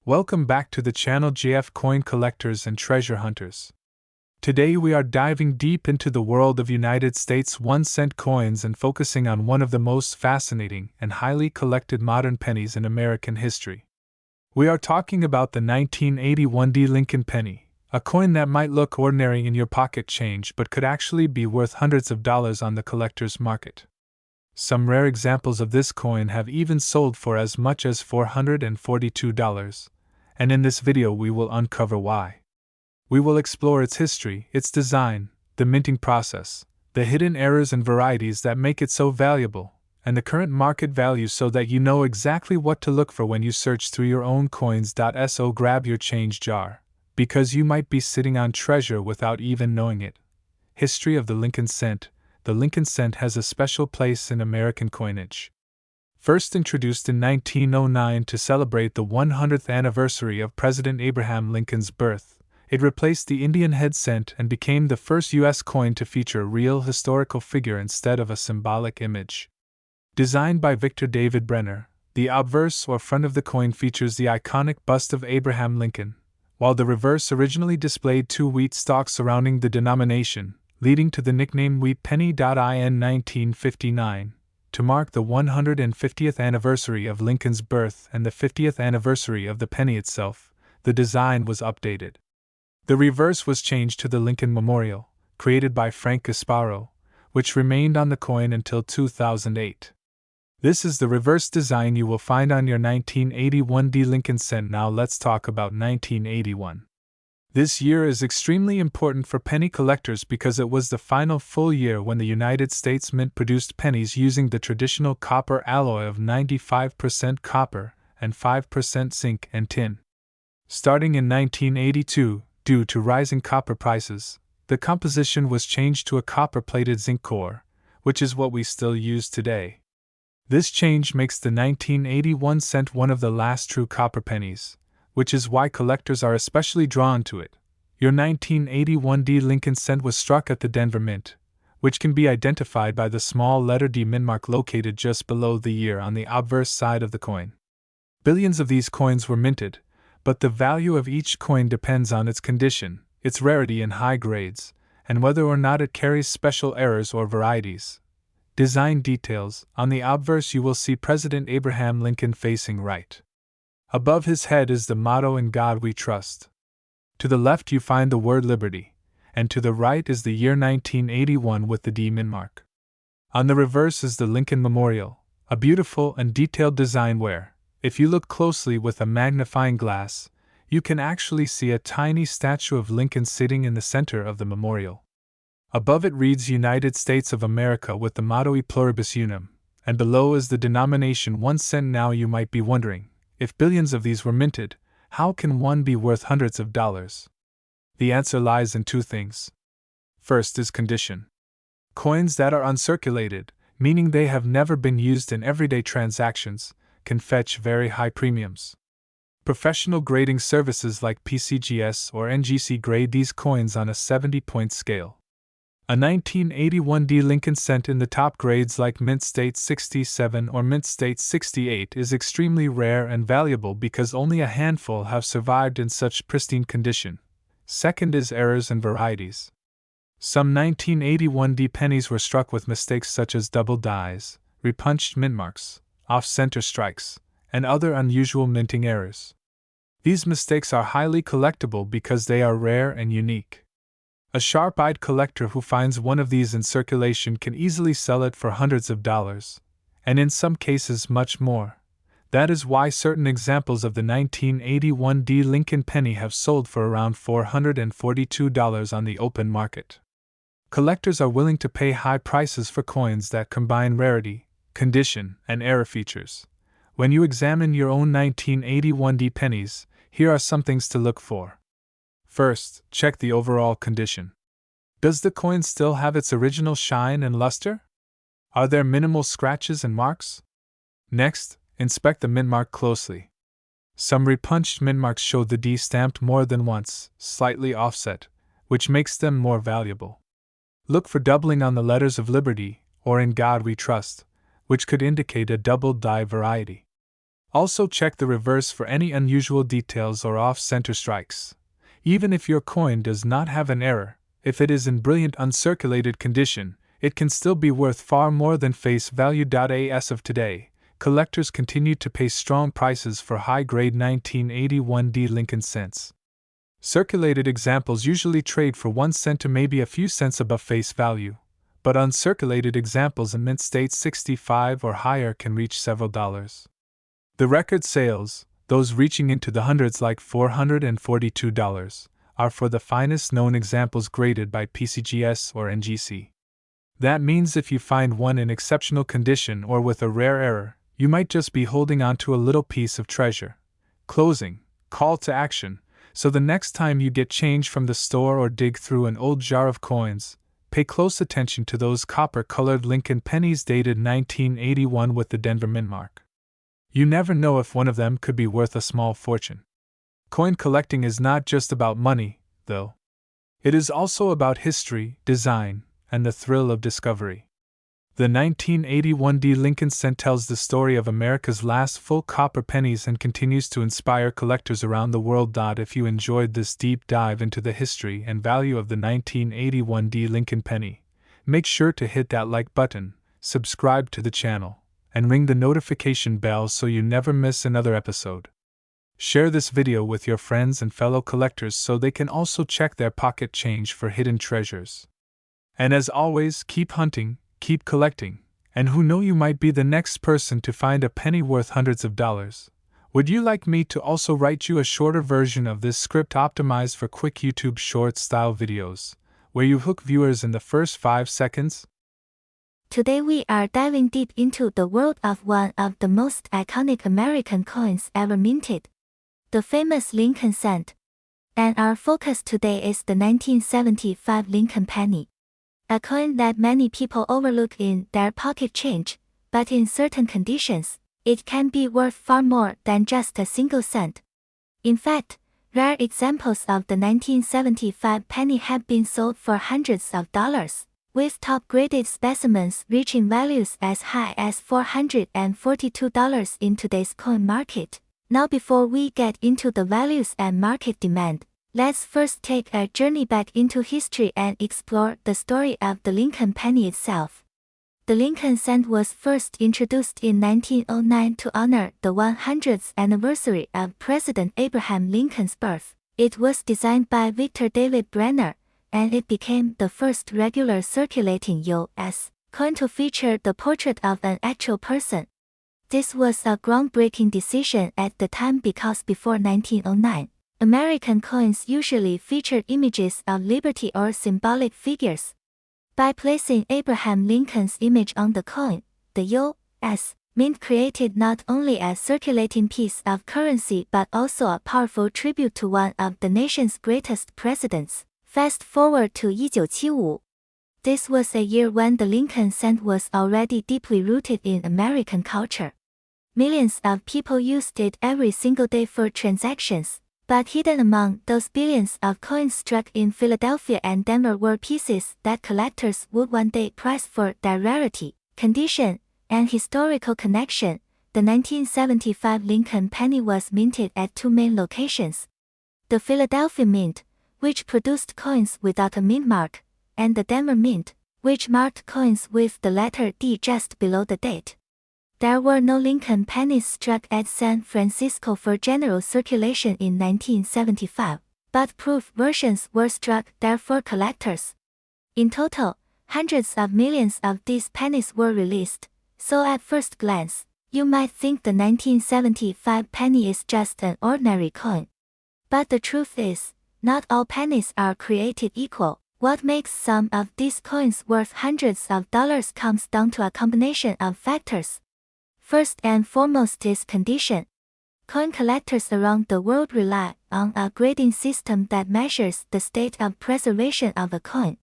Welcome back to the channel GF Coin Collectors and Treasure Hunters. Today we are diving deep into the world of United States 1-cent coins and focusing on one of the most fascinating and highly collected modern pennies in American history. We are talking about the 1981 D. Lincoln penny, a coin that might look ordinary in your pocket change but could actually be worth hundreds of dollars on the collector's market. Some rare examples of this coin have even sold for as much as $442, and in this video we will uncover why. We will explore its history, its design, the minting process, the hidden errors and varieties that make it so valuable, and the current market value so that you know exactly what to look for when you search through your own coins. So grab your change jar, because you might be sitting on treasure without even knowing it. History of the Lincoln cent. The Lincoln cent has a special place in American coinage. First introduced in 1909 to celebrate the 100th anniversary of President Abraham Lincoln's birth, it replaced the Indian head cent and became the first U.S. coin to feature a real historical figure instead of a symbolic image. Designed by Victor David Brenner, the obverse or front of the coin features the iconic bust of Abraham Lincoln, while the reverse originally displayed two wheat stalks surrounding the denomination, leading to the nickname Wheat Penny. In 1959, to mark the 150th anniversary of Lincoln's birth and the 50th anniversary of the penny itself, the design was updated. The reverse was changed to the Lincoln Memorial, created by Frank Gasparo, which remained on the coin until 2008. This is the reverse design you will find on your 1981 D. Lincoln cent. Now let's talk about 1981. This year is extremely important for penny collectors because it was the final full year when the United States Mint produced pennies using the traditional copper alloy of 95% copper and 5% zinc and tin. Starting in 1982, due to rising copper prices, the composition was changed to a copper-plated zinc core, which is what we still use today. This change makes the 1981 cent one of the last true copper pennies, which is why collectors are especially drawn to it. Your 1981 D. Lincoln cent was struck at the Denver Mint, which can be identified by the small letter D mint mark located just below the year on the obverse side of the coin. Billions of these coins were minted, but the value of each coin depends on its condition, its rarity in high grades, and whether or not it carries special errors or varieties. Design details. On the obverse you will see President Abraham Lincoln facing right. Above his head is the motto "In God We Trust." To the left you find the word Liberty, and to the right is the year 1981 with the D mint mark. On the reverse is the Lincoln Memorial, a beautiful and detailed design where, if you look closely with a magnifying glass, you can actually see a tiny statue of Lincoln sitting in the center of the memorial. Above it reads United States of America with the motto E pluribus unum, and below is the denomination 1 cent. Now you might be wondering, if billions of these were minted, how can one be worth hundreds of dollars? The answer lies in two things. First is condition. Coins that are uncirculated, meaning they have never been used in everyday transactions, can fetch very high premiums. Professional grading services like PCGS or NGC grade these coins on a 70-point scale. A 1981 D. Lincoln cent in the top grades like Mint State 67 or Mint State 68 is extremely rare and valuable because only a handful have survived in such pristine condition. Second is errors and varieties. Some 1981 D pennies were struck with mistakes such as double dies, repunched mint marks, off-center strikes, and other unusual minting errors. These mistakes are highly collectible because they are rare and unique. A sharp-eyed collector who finds one of these in circulation can easily sell it for hundreds of dollars, and in some cases much more. That is why certain examples of the 1981 D. Lincoln penny have sold for around $442 on the open market. Collectors are willing to pay high prices for coins that combine rarity, condition, and error features. When you examine your own 1981 D pennies, here are some things to look for. First, check the overall condition. Does the coin still have its original shine and luster? Are there minimal scratches and marks? Next, inspect the mint mark closely. Some repunched mint marks show the D stamped more than once, slightly offset, which makes them more valuable. Look for doubling on the letters of Liberty, or In God We Trust, which could indicate a double die variety. Also check the reverse for any unusual details or off-center strikes. Even if your coin does not have an error, if it is in brilliant uncirculated condition, it can still be worth far more than face value. As of today, collectors continue to pay strong prices for high-grade 1981 Lincoln cents. Circulated examples usually trade for 1 cent to maybe a few cents above face value, but uncirculated examples in mint state 65 or higher can reach several dollars. The record sales, those reaching into the hundreds like $442, are for the finest known examples graded by PCGS or NGC. That means if you find one in exceptional condition or with a rare error, you might just be holding on to a little piece of treasure. Closing, call to action. So the next time you get change from the store or dig through an old jar of coins, pay close attention to those copper-colored Lincoln pennies dated 1981 with the Denver mint mark. You never know if one of them could be worth a small fortune. Coin collecting is not just about money, though. It is also about history, design, and the thrill of discovery. The 1981 Lincoln cent tells the story of America's last full copper pennies and continues to inspire collectors around the world. If you enjoyed this deep dive into the history and value of the 1981 Lincoln penny, make sure to hit that like button, subscribe to the channel, and ring the notification bell so you never miss another episode. Share this video with your friends and fellow collectors so they can also check their pocket change for hidden treasures. And as always, keep hunting, keep collecting, and who knows, you might be the next person to find a penny worth hundreds of dollars. Would you like me to also write you a shorter version of this script optimized for quick YouTube short-style videos, where you hook viewers in the first 5 seconds? Today we are diving deep into the world of one of the most iconic American coins ever minted, the famous Lincoln cent. And our focus today is the 1975 Lincoln penny. A coin that many people overlook in their pocket change, but in certain conditions, it can be worth far more than just a single cent. In fact, rare examples of the 1975 penny have been sold for hundreds of dollars, with top-graded specimens reaching values as high as $442 in today's coin market. Now, before we get into the values and market demand, let's first take a journey back into history and explore the story of the Lincoln penny itself. The Lincoln cent was first introduced in 1909 to honor the 100th anniversary of President Abraham Lincoln's birth. It was designed by Victor David Brenner, and it became the first regular circulating U.S. coin to feature the portrait of an actual person. This was a groundbreaking decision at the time because before 1909, American coins usually featured images of liberty or symbolic figures. By placing Abraham Lincoln's image on the coin, the U.S. Mint created not only a circulating piece of currency but also a powerful tribute to one of the nation's greatest presidents. Fast forward to 1975. This was a year when the Lincoln cent was already deeply rooted in American culture. Millions of people used it every single day for transactions, but hidden among those billions of coins struck in Philadelphia and Denver were pieces that collectors would one day price for their rarity, condition, and historical connection. The 1975 Lincoln penny was minted at 2 main locations: the Philadelphia Mint, which produced coins without a mint mark, and the Denver Mint, which marked coins with the letter D just below the date. There were no Lincoln pennies struck at San Francisco for general circulation in 1975, but proof versions were struck there for collectors. In total, hundreds of millions of these pennies were released, so at first glance, you might think the 1975 penny is just an ordinary coin. But the truth is, not all pennies are created equal. What makes some of these coins worth hundreds of dollars comes down to a combination of factors. First and foremost is condition. Coin collectors around the world rely on a grading system that measures the state of preservation of a coin.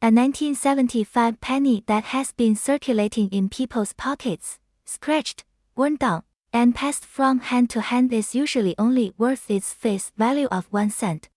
A 1975 penny that has been circulating in people's pockets, scratched, worn down, and passed from hand to hand is usually only worth its face value of 1 cent.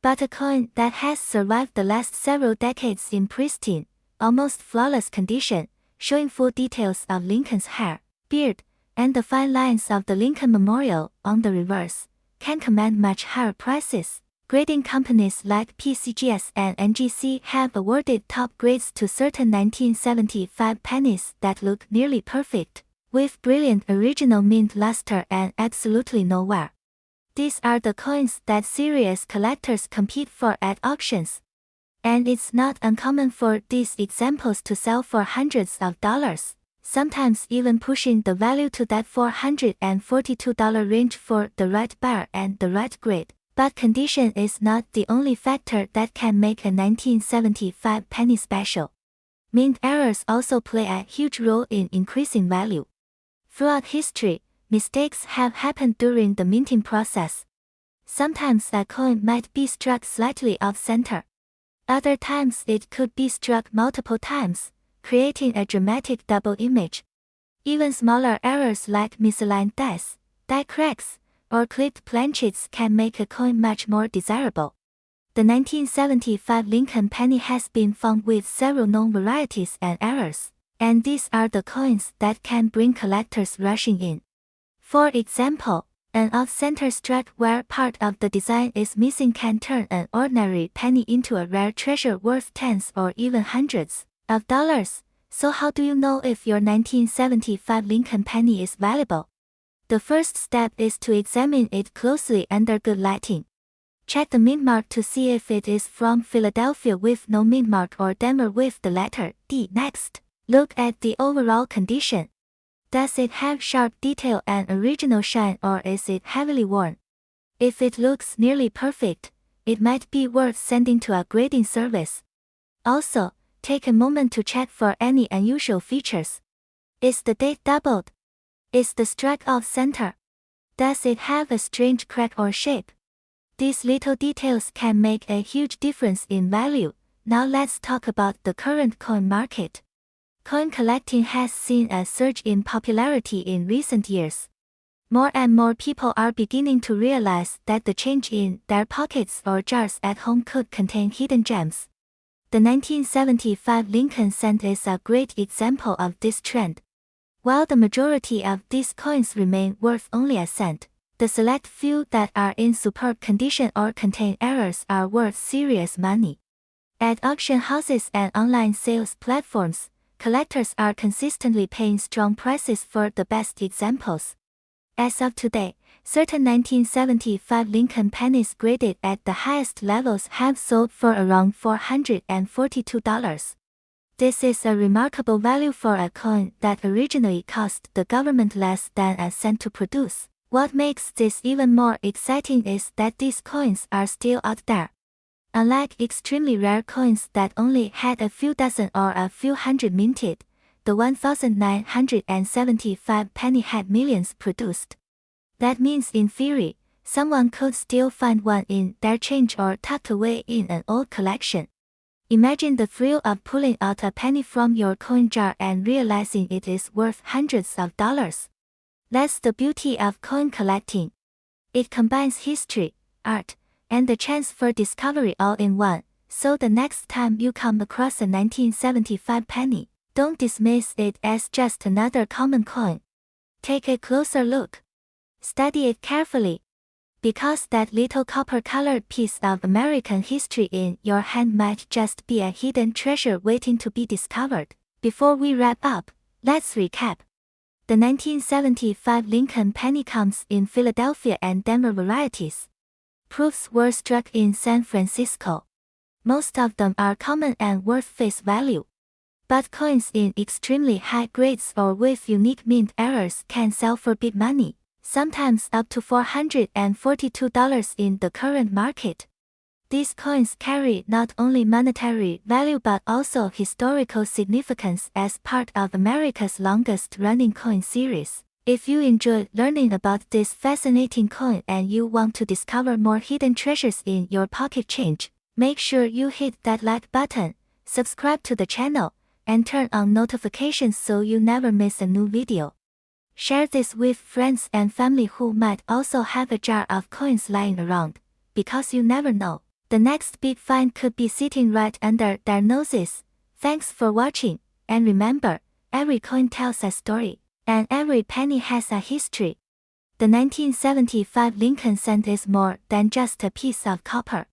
But a coin that has survived the last several decades in pristine, almost flawless condition, showing full details of Lincoln's hair, beard, and the fine lines of the Lincoln Memorial on the reverse can command much higher prices. Grading companies like PCGS and NGC have awarded top grades to certain 1975 pennies that look nearly perfect, with brilliant original mint luster and absolutely no wear. These are the coins that serious collectors compete for at auctions. And it's not uncommon for these examples to sell for hundreds of dollars, sometimes even pushing the value to that $442 range for the right buyer and the right grade. But condition is not the only factor that can make a 1975 penny special. Mint errors also play a huge role in increasing value. Throughout history, mistakes have happened during the minting process. Sometimes a coin might be struck slightly off-center. Other times it could be struck multiple times, creating a dramatic double image. Even smaller errors like misaligned dice, die cracks, or clipped planchets can make a coin much more desirable. The 1975 Lincoln penny has been found with several known varieties and errors, and these are the coins that can bring collectors rushing in. For example, an off-center struck where part of the design is missing can turn an ordinary penny into a rare treasure worth tens or even hundreds of dollars. So how do you know if your 1975 Lincoln penny is valuable? The first step is to examine it closely under good lighting. Check the mint mark to see if it is from Philadelphia with no mint mark or Denver with the letter D. Next, look at the overall condition. Does it have sharp detail and original shine, or is it heavily worn? If it looks nearly perfect, it might be worth sending to a grading service. Also, take a moment to check for any unusual features. Is the date doubled? Is the struck off-center? Does it have a strange crack or shape? These little details can make a huge difference in value. Now let's talk about the current coin market. Coin collecting has seen a surge in popularity in recent years. More and more people are beginning to realize that the change in their pockets or jars at home could contain hidden gems. The 1975 Lincoln cent is a great example of this trend. While the majority of these coins remain worth only a cent, the select few that are in superb condition or contain errors are worth serious money. At auction houses and online sales platforms, collectors are consistently paying strong prices for the best examples. As of today, certain 1975 Lincoln pennies graded at the highest levels have sold for around $442. This is a remarkable value for a coin that originally cost the government less than a cent to produce. What makes this even more exciting is that these coins are still out there. Unlike extremely rare coins that only had a few dozen or a few hundred minted, the 1975 penny had millions produced. That means in theory, someone could still find one in their change or tucked away in an old collection. Imagine the thrill of pulling out a penny from your coin jar and realizing it is worth hundreds of dollars. That's the beauty of coin collecting. It combines history, art, and the chance for discovery all in one. So the next time you come across a 1975 penny, don't dismiss it as just another common coin. Take a closer look. Study it carefully. Because that little copper-colored piece of American history in your hand might just be a hidden treasure waiting to be discovered. Before we wrap up, let's recap. The 1975 Lincoln penny comes in Philadelphia and Denver varieties. Proofs were struck in San Francisco. Most of them are common and worth face value. But coins in extremely high grades or with unique mint errors can sell for big money, sometimes up to $442 in the current market. These coins carry not only monetary value but also historical significance as part of America's longest-running coin series. If you enjoyed learning about this fascinating coin and you want to discover more hidden treasures in your pocket change, make sure you hit that like button, subscribe to the channel, and turn on notifications so you never miss a new video. Share this with friends and family who might also have a jar of coins lying around, because you never know, the next big find could be sitting right under their noses. Thanks for watching, and remember, every coin tells a story. and every penny has a history. The 1975 Lincoln cent is more than just a piece of copper.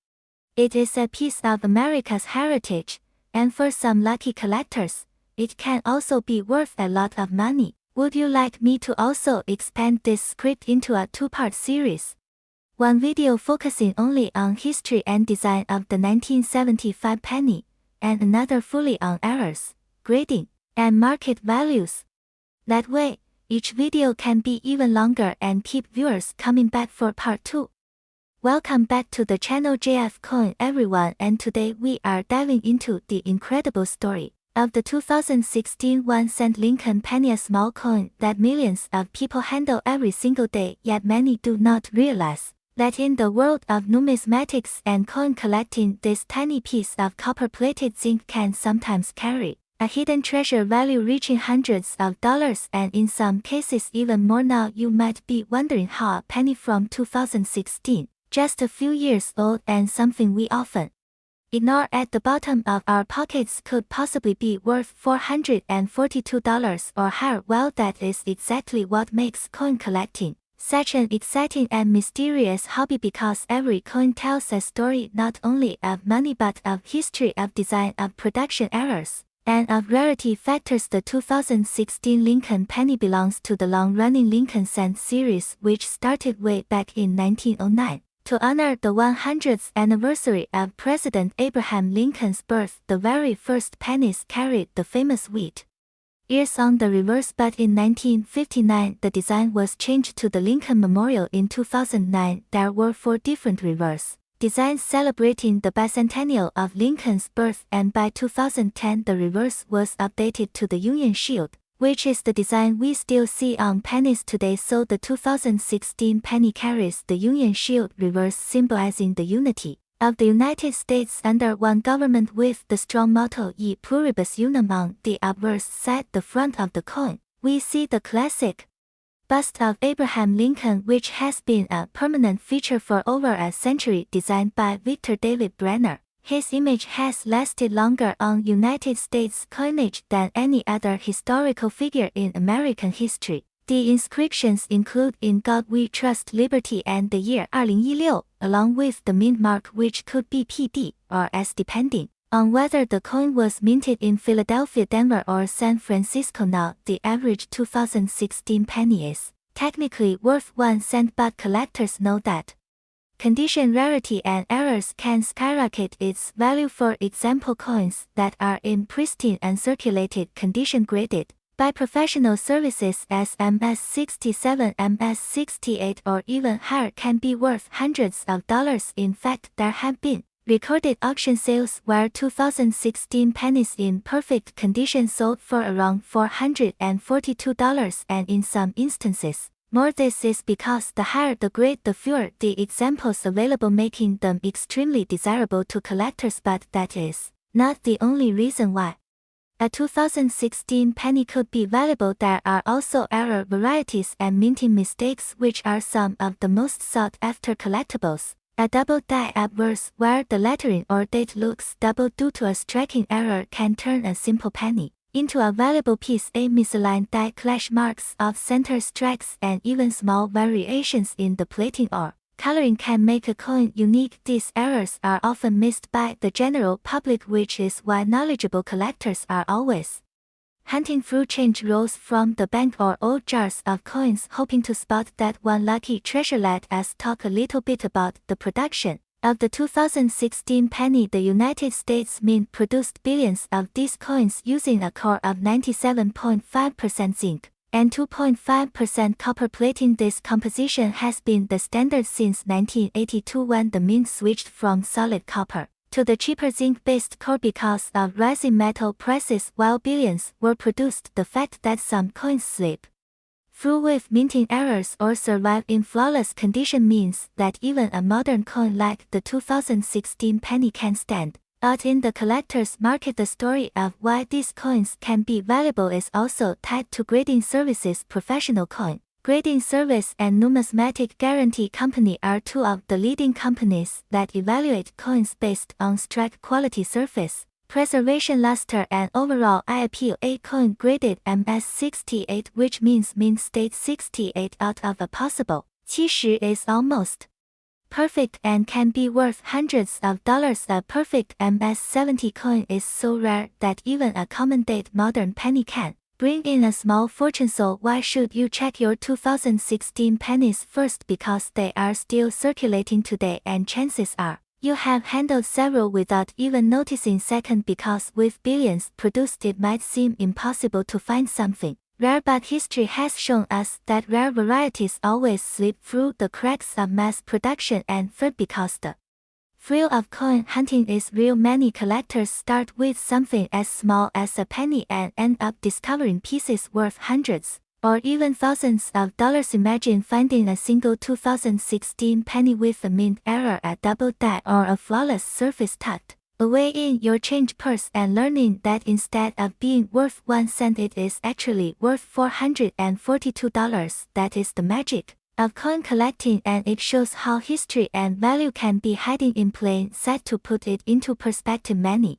It is a piece of America's heritage, and for some lucky collectors, it can also be worth a lot of money. Would you like me to also expand this script into a two-part series? One video focusing only on history and design of the 1975 penny, and another fully on errors, grading, and market values. That way, each video can be even longer and keep viewers coming back for part 2. Welcome back to the channel JF Coin everyone, and today we are diving into the incredible story of the 2016 1-cent Lincoln penny, a small coin that millions of people handle every single day, yet many do not realize that in the world of numismatics and coin collecting, this tiny piece of copper-plated zinc can sometimes carry a hidden treasure value reaching hundreds of dollars, and in some cases even more. Now you might be wondering how a penny from 2016, just a few years old and something we often ignore at the bottom of our pockets, could possibly be worth $442 or higher. Well, that is exactly what makes coin collecting such an exciting and mysterious hobby, because every coin tells a story not only of money but of history, of design, of production errors, and of rarity factors. The 2016 Lincoln penny belongs to the long-running Lincoln cent series, which started way back in 1909. To honor the 100th anniversary of President Abraham Lincoln's birth, the very first pennies carried the famous wheat ears on the reverse, but in 1959 the design was changed to the Lincoln Memorial. In 2009 there were 4 different reverse designs celebrating the bicentennial of Lincoln's birth, and by 2010 the reverse was updated to the Union Shield, which is the design we still see on pennies today. So the 2016 penny carries the Union Shield reverse, symbolizing the unity of the United States under one government, with the strong motto E pluribus unum on the obverse side. The front of the coin, we see the classic bust of Abraham Lincoln, which has been a permanent feature for over a century, designed by Victor David Brenner. His image has lasted longer on United States coinage than any other historical figure in American history. The inscriptions include "In God We Trust," "Liberty," and the year 2016, along with the mint mark, which could be PD or S depending on whether the coin was minted in Philadelphia, Denver, or San Francisco. Now, the average 2016 penny is technically worth 1 cent, but collectors know that condition, rarity, and errors can skyrocket its value. For example, coins that are in pristine uncirculated condition, graded by professional services as MS-67, MS-68, or even higher, can be worth hundreds of dollars. In fact, there have been recorded auction sales where 2016 pennies in perfect condition sold for around $442, and in some instances more. This is because the higher the grade, the fewer the examples available, making them extremely desirable to collectors. But that is not the only reason why a 2016 penny could be valuable. There are also error, varieties, and minting mistakes, which are some of the most sought-after collectibles. A double die obverse, where the lettering or date looks double due to a striking error, can turn a simple penny into a valuable piece. A misaligned die, clash marks, off-center strikes, and even small variations in the plating or coloring can make a coin unique. These errors are often missed by the general public, which is why knowledgeable collectors are always hunting through change rolls from the bank or old jars of coins, hoping to spot that one lucky treasure. Let us talk a little bit about the production of the 2016 penny. The United States Mint produced billions of these coins using a core of 97.5% zinc and 2.5% copper plating. This composition has been the standard since 1982, when the mint switched from solid copper to the cheaper zinc-based core because of rising metal prices. While billions were produced, the fact that some coins slip through with minting errors or survive in flawless condition means that even a modern coin like the 2016 penny can stand out in the collector's market. The story of why these coins can be valuable is also tied to grading services. Professional Coin Grading Service and Numismatic Guarantee Company are two of the leading companies that evaluate coins based on strike quality, surface preservation luster and overall eye appeal. A coin graded MS68, which means mint state 68 out of a possible 70 is almost perfect and can be worth hundreds of dollars. A perfect MS70 coin is so rare that even a common date modern penny can bring in a small fortune. So why should you check your 2016 pennies first? Because they are still circulating today and chances are you have handled several without even noticing. Second, because with billions produced it might seem impossible to find something rare, but history has shown us that rare varieties always slip through the cracks of mass production. And third, because the thrill of coin hunting is real. Many collectors start with something as small as a penny and end up discovering pieces worth hundreds or even thousands of dollars. Imagine finding a single 2016 penny with a mint error, a double die, or a flawless surface tucked away in your change purse and learning that instead of being worth 1 cent it is actually worth $442. That is the magic of coin collecting, and it shows how history and value can be hiding in plain sight. To put it into perspective, many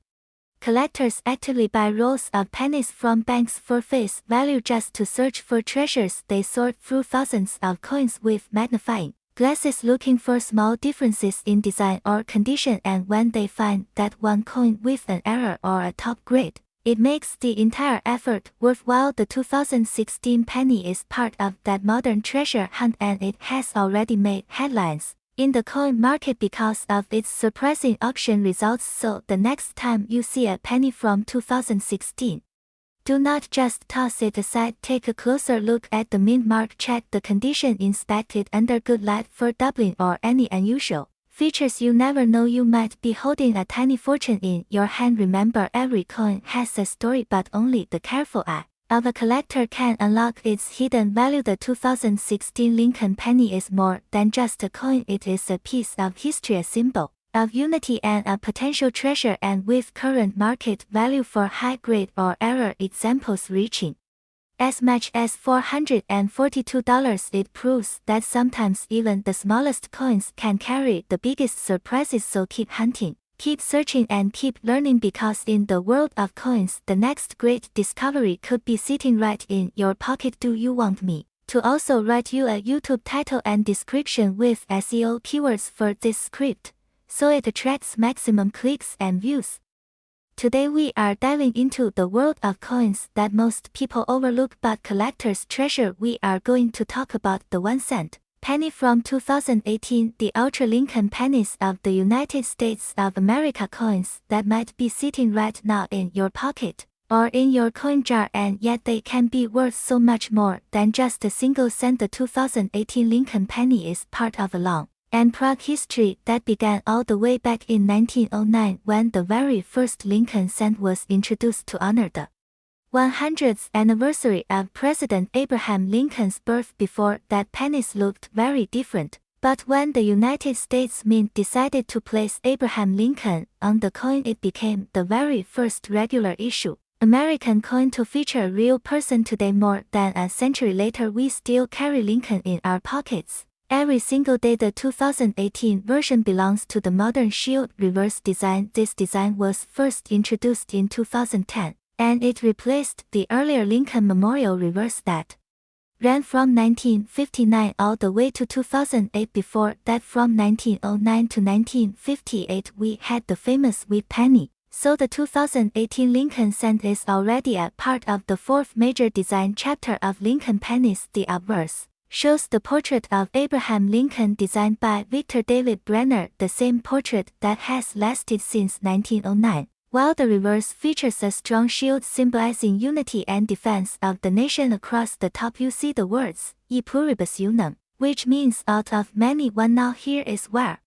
collectors actively buy rolls of pennies from banks for face value just to search for treasures. They sort through thousands of coins with magnifying glasses looking for small differences in design or condition, and when they find that one coin with an error or a top grade, it makes the entire effort worthwhile. The 2016 penny is part of that modern treasure hunt, and it has already made headlines in the coin market because of its surprising auction results. So the next time you see a penny from 2016, do not just toss it aside. Take a closer look at the mint mark, check the condition, inspect it under good light for doubling or any unusual features. You never know, you might be holding a tiny fortune in your hand. Remember, every coin has a story, but only the careful eye of a collector can unlock its hidden value. The 2016 Lincoln penny is more than just a coin, it is a piece of history, a symbol of unity and a potential treasure, and with current market value for high grade or error examples reaching as much as $442, it proves that sometimes even the smallest coins can carry the biggest surprises. So keep hunting, keep searching, and keep learning, because in the world of coins the next great discovery could be sitting right in your pocket. Do you want me to also write you a YouTube title and description with SEO keywords for this script, so it attracts maximum clicks and views? Today we are diving into the world of coins that most people overlook but collectors treasure. We are going to talk about the 1 cent penny from 2018, the Ultra Lincoln pennies of the United States of America, coins that might be sitting right now in your pocket or in your coin jar, and yet they can be worth so much more than just a single cent. The 2018 Lincoln penny is part of a long and proud history that began all the way back in 1909 when the very first Lincoln cent was introduced to honor the 100th anniversary of President Abraham Lincoln's birth. Before that, pennies looked very different, but when the United States Mint decided to place Abraham Lincoln on the coin, it became the very first regular issue American coin to feature a real person. Today, more than a century later, we still carry Lincoln in our pockets every single day. The 2018 version belongs to the modern shield reverse design. This design was first introduced in 2010, and it replaced the earlier Lincoln Memorial reverse that ran from 1959 all the way to 2008. Before that, from 1909 to 1958, we had the famous wheat penny. So the 2018 Lincoln cent is already a part of the fourth major design chapter of Lincoln pennies. The obverse shows the portrait of Abraham Lincoln designed by Victor David Brenner, the same portrait that has lasted since 1909, while the reverse features a strong shield symbolizing unity and defense of the nation. Across the top you see the words E pluribus unum, which means out of many one. Now here is where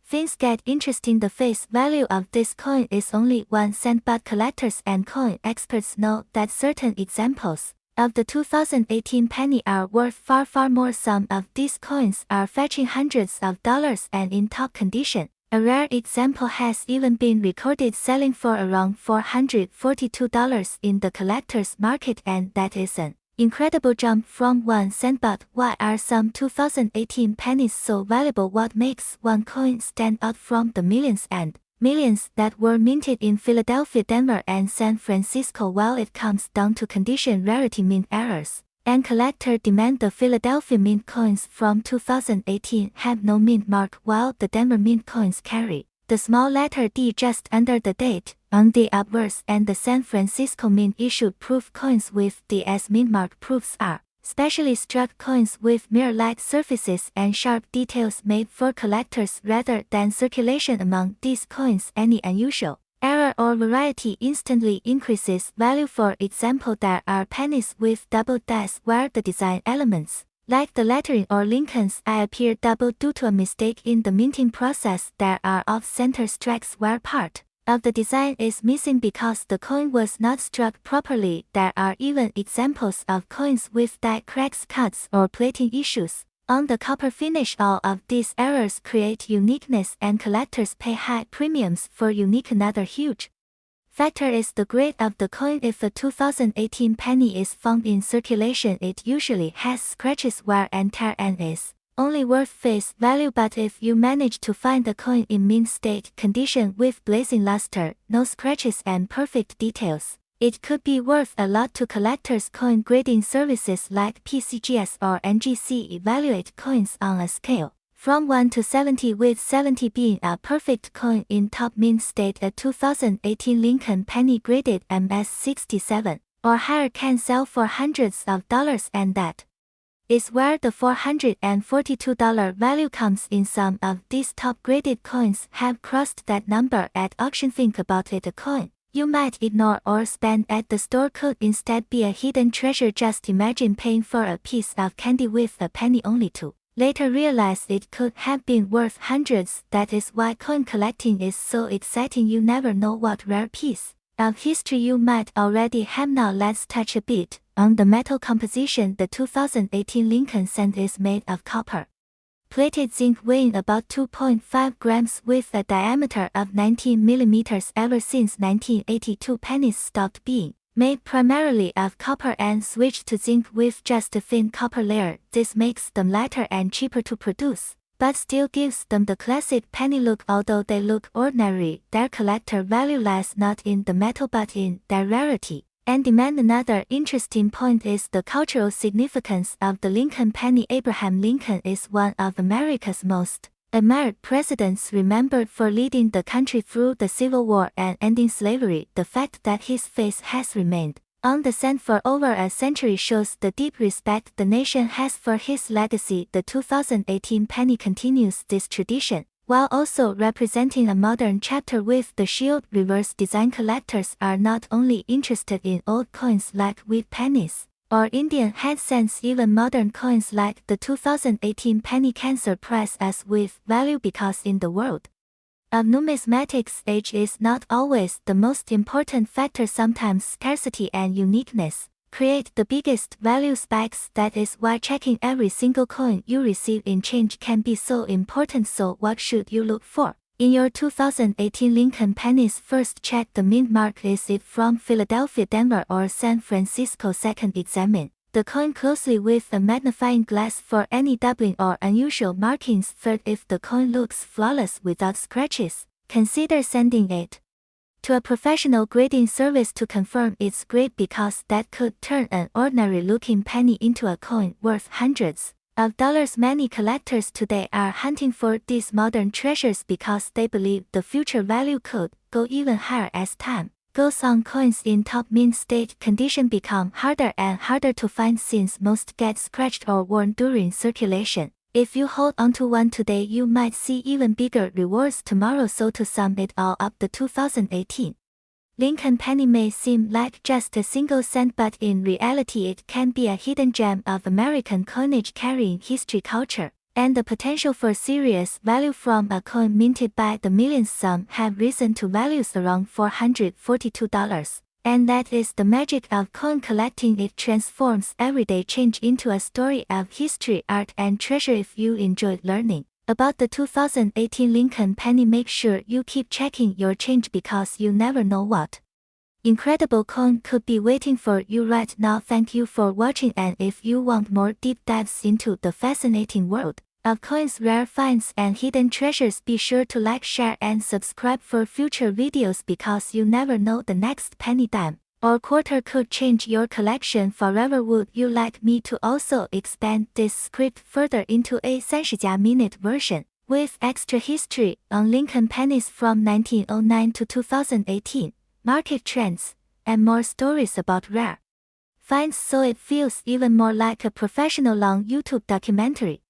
things get interesting. The face value of this coin is only 1 cent, but collectors and coin experts know that certain examples of the 2018 penny are worth far more. Some of these coins are fetching hundreds of dollars and in top condition. A rare example has even been recorded selling for around $442 in the collector's market, and that is an incredible jump from 1 cent. But why are some 2018 pennies so valuable? What makes one coin stand out from the millions? And millions that were minted in Philadelphia, Denver, and San Francisco. While it comes down to condition, rarity, mint errors, and collector demand, the Philadelphia mint coins from 2018 have no mint mark, while the Denver mint coins carry the small letter D just under the date on the obverse, and the San Francisco mint issued proof coins with the S mint mark. Proofs are specially struck coins with mirror-like surfaces and sharp details made for collectors rather than circulation. Among these coins, any unusual error or variety instantly increases value. For example, there are pennies with double dash where the design elements, like the lettering or Lincoln's I, appear double due to a mistake in the minting process. There are off-center strikes where part of the design is missing because the coin was not struck properly. There are even examples of coins with die cracks, cuts, or plating issues on the copper finish. All of these errors create uniqueness, and collectors pay high premiums for unique. Another huge factor is the grade of the coin. If a 2018 penny is found in circulation, it usually has scratches, wear and tear, and is only worth face value. But if you manage to find a coin in mint state condition with blazing luster, no scratches, and perfect details, it could be worth a lot to collectors. Coin grading services like PCGS or NGC evaluate coins on a scale from 1 to 70, with 70 being a perfect coin in top mint state. A 2018 Lincoln penny graded MS67 or higher can sell for hundreds of dollars, and that is where the $442 value comes in. Some of these top-graded coins have crossed that number at auction. Think about it. A coin you might ignore or spend at the store could instead be a hidden treasure. Just imagine paying for a piece of candy with a penny only to later realize it could have been worth hundreds. That is why coin collecting is so exciting. You never know what rare piece of history you might already have. Now let's touch a bit on the metal composition. The 2018 Lincoln cent is made of copper plated zinc weighing about 2.5 grams with a diameter of 19 millimeters. Ever since 1982, pennies stopped being made primarily of copper and switched to zinc with just a thin copper layer. This makes them lighter and cheaper to produce, but still gives them the classic penny look. Although they look ordinary, their collector value lies not in the metal but in their rarity and demand. Another interesting point is the cultural significance of the Lincoln penny. Abraham Lincoln is one of America's most admired presidents, remembered for leading the country through the Civil War and ending slavery. The fact that his face has remained on the cent for over a century shows the deep respect the nation has for his legacy. The 2018 penny continues this tradition, while also representing a modern chapter with the shield reverse design. Collectors are not only interested in old coins like wheat pennies or Indian head cents. Even modern coins like the 2018 penny can surprise us with value, because in the world of numismatics, age is not always the most important factor. Sometimes scarcity and uniqueness create the biggest value spikes. That is why checking every single coin you receive in change can be so important. So what should you look for in your 2018 Lincoln pennies? First, check the mint mark. Is it from Philadelphia, Denver, or San Francisco? Second, examine the coin closely with a magnifying glass for any doubling or unusual markings. Third, if the coin looks flawless without scratches, consider sending it to a professional grading service to confirm its grade, because that could turn an ordinary-looking penny into a coin worth hundreds of dollars. Many collectors today are hunting for these modern treasures because they believe the future value could go even higher as time goes on. Coins in top mint state condition become harder and harder to find since most get scratched or worn during circulation. If you hold onto one today, you might see even bigger rewards tomorrow. So to sum it all up, the 2018 Lincoln penny may seem like just a single cent, but in reality it can be a hidden gem of American coinage, carrying history, culture, and the potential for serious value. From a coin minted by the millions, some have risen to values around $442. And that is the magic of coin collecting. It transforms everyday change into a story of history, art, and treasure. If you enjoyed learning about the 2018 Lincoln penny, make sure you keep checking your change, because you never know what incredible coin could be waiting for you right now. Thank you for watching, and if you want more deep dives into the fascinating world of coins, rare finds, and hidden treasures. Be sure to like, share, and subscribe for future videos because you never know, the next penny, dime, or quarter could change your collection forever. Would you like me to also expand this script further into a 30-minute version with extra history on Lincoln pennies from 1909 to 2018, market trends, and more stories about rare finds, so it feels even more like a professional long YouTube documentary?